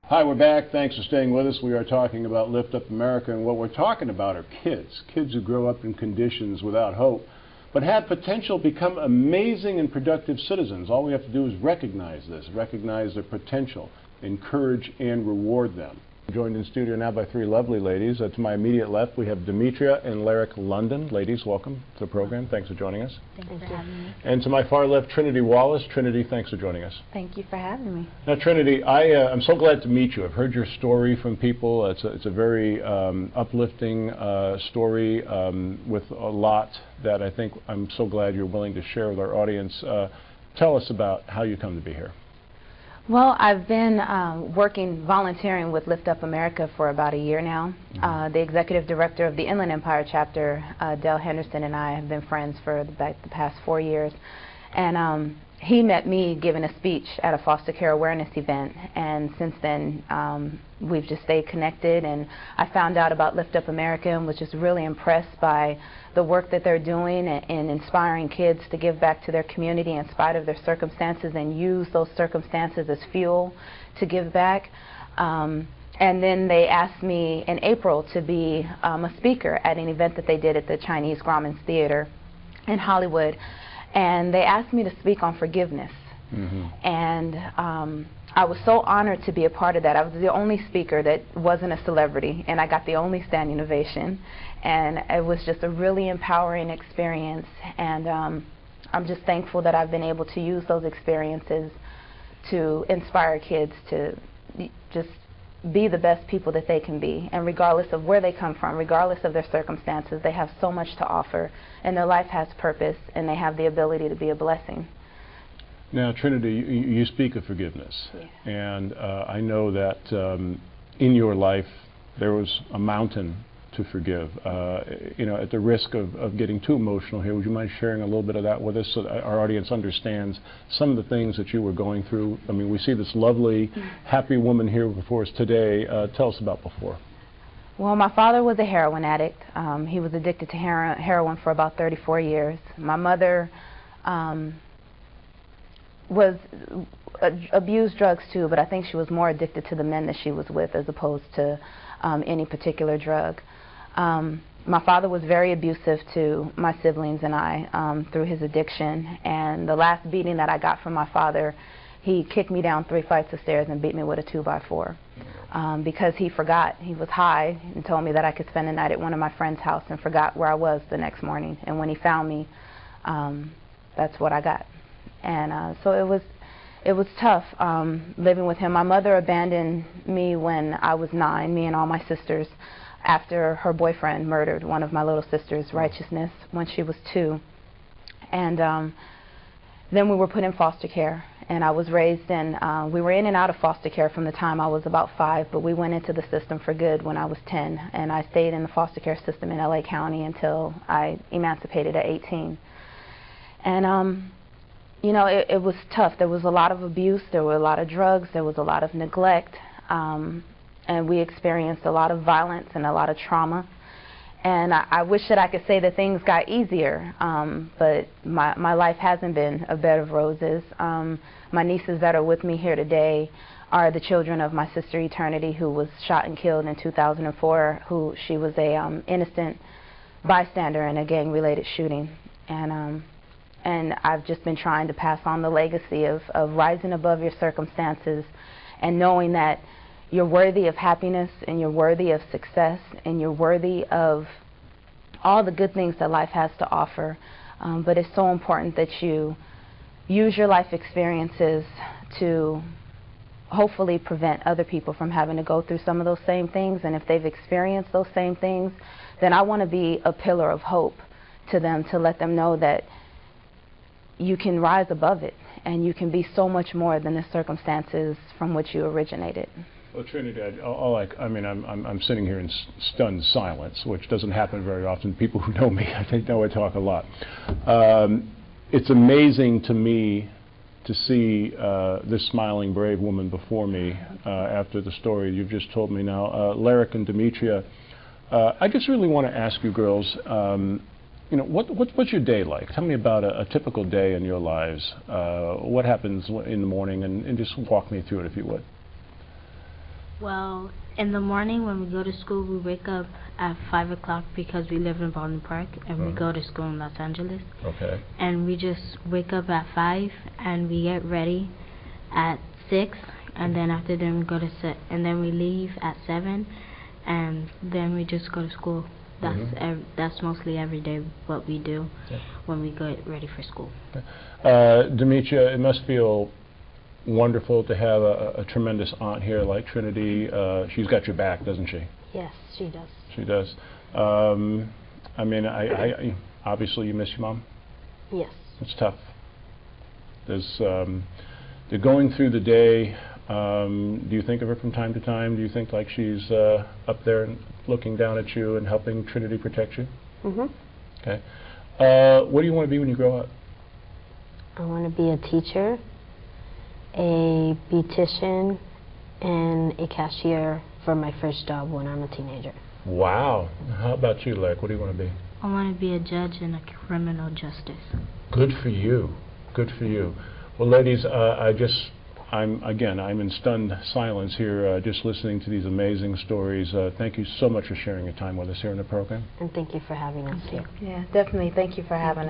Hi, we're back. Thanks for staying with us. We are talking about Lift Up America, and what we're talking about are kids who grow up in conditions without hope, but have potential to become amazing and productive citizens. All we have to do is recognize this, recognize their potential, encourage and reward them. I'm joined in studio now by three lovely ladies. To my immediate left, we have Demetria and Lyric London. Ladies, welcome to the program. Thanks for joining us. Thanks for having me. And to my far left, Trinity Wallace. Trinity, thanks for joining us. Thank you for having me. Now, Trinity, I'm so glad to meet you. I've heard your story from people. It's a very uplifting story with a lot that I think I'm so glad you're willing to share with our audience. Tell us about how you come to be here. Well, I've been volunteering with Lift Up America for about a year now. The executive director of the Inland Empire chapter, Dale Henderson, and I have been friends for the past 4 years. And he met me giving a speech at a foster care awareness event. And since then, we've just stayed connected. And I found out about Lift Up America and was just really impressed by the work that they're doing in inspiring kids to give back to their community in spite of their circumstances and use those circumstances as fuel to give back. And then they asked me in April to be a speaker at an event that they did at the Chinese Grauman's Theater in Hollywood. And they asked me to speak on forgiveness. And I was so honored to be a part of that. I was the only speaker that wasn't a celebrity, and I got the only standing ovation. And it was just a really empowering experience. And I'm just thankful that I've been able to use those experiences to inspire kids to just be the best people that they can be. And regardless of where they come from, regardless of their circumstances, they have so much to offer, and their life has purpose, and they have the ability to be a blessing. Now, Trinity, you speak of forgiveness. Yeah. And I know that in your life there was a mountain to forgive. You know, at the risk of getting too emotional here, would you mind sharing a little bit of that with us so that our audience understands some of the things that you were going through? I mean, we see this lovely, happy woman here before us today. Tell us about before. Well, my father was a heroin addict. He was addicted to heroin for about 34 years. My mother abused drugs too, but I think she was more addicted to the men that she was with as opposed to any particular drug. My father was very abusive to my siblings and I through his addiction, and the last beating that I got from my father, he kicked me down 3 flights of stairs and beat me with a 2x4 because he forgot. He was high and told me that I could spend the night at one of my friend's house and forgot where I was the next morning, and when he found me, that's what I got. And so it was tough living with him. My mother abandoned me when I was 9, me and all my sisters, after her boyfriend murdered one of my little sisters, Righteousness, when she was 2. And then we were put in foster care, and I was raised in, we were in and out of foster care from the time I was about 5, but we went into the system for good when I was 10, and I stayed in the foster care system in LA County until I emancipated at 18. And you know, it was tough. There was a lot of abuse, there were a lot of drugs, there was a lot of neglect, and we experienced a lot of violence and a lot of trauma. And I wish that I could say that things got easier, but my life hasn't been a bed of roses. My nieces that are with me here today are the children of my sister Eternity, who was shot and killed in 2004, she was a innocent bystander in a gang-related shooting. And I've just been trying to pass on the legacy of rising above your circumstances and knowing that you're worthy of happiness and you're worthy of success and you're worthy of all the good things that life has to offer. But it's so important that you use your life experiences to hopefully prevent other people from having to go through some of those same things. And if they've experienced those same things, then I want to be a pillar of hope to them, to let them know that you can rise above it and you can be so much more than the circumstances from which you originated. Well, Trinity, I'm sitting here in stunned silence, which doesn't happen very often. People who know me, I think, know I talk a lot. It's amazing to me to see this smiling, brave woman before me after the story you've just told me now. Lyric and Demetria, I just really want to ask you girls, you know, what's your day like? Tell me about a typical day in your lives. What happens in the morning, and just walk me through it if you would. Well, in the morning when we go to school, we wake up at 5 o'clock because we live in Baldwin Park, and we go to school in Los Angeles. Okay. And we just wake up at 5, and we get ready at 6, and then after then we go to and then we leave at 7, and then we just go to school. That's mostly every day what we do when we get ready for school. Demetria, it must feel wonderful to have a tremendous aunt here like Trinity. She's got your back, doesn't she? Yes, she does. She does. I mean, I obviously you miss your mom? Yes. It's tough. They're going through the day. Do you think of her from time to time? Do you think like she's up there and looking down at you and helping Trinity protect you? Mhm. Okay. What do you want to be when you grow up? I want to be a teacher, a beautician, and a cashier for my first job when I'm a teenager. Wow. How about you, Lek? What do you want to be? I want to be a judge in a criminal justice. Good for you. Good for you. Well, ladies, I'm in stunned silence here, just listening to these amazing stories. Thank you so much for sharing your time with us here in the program. And thank you for having us here. Yeah, definitely. Thank you for having us.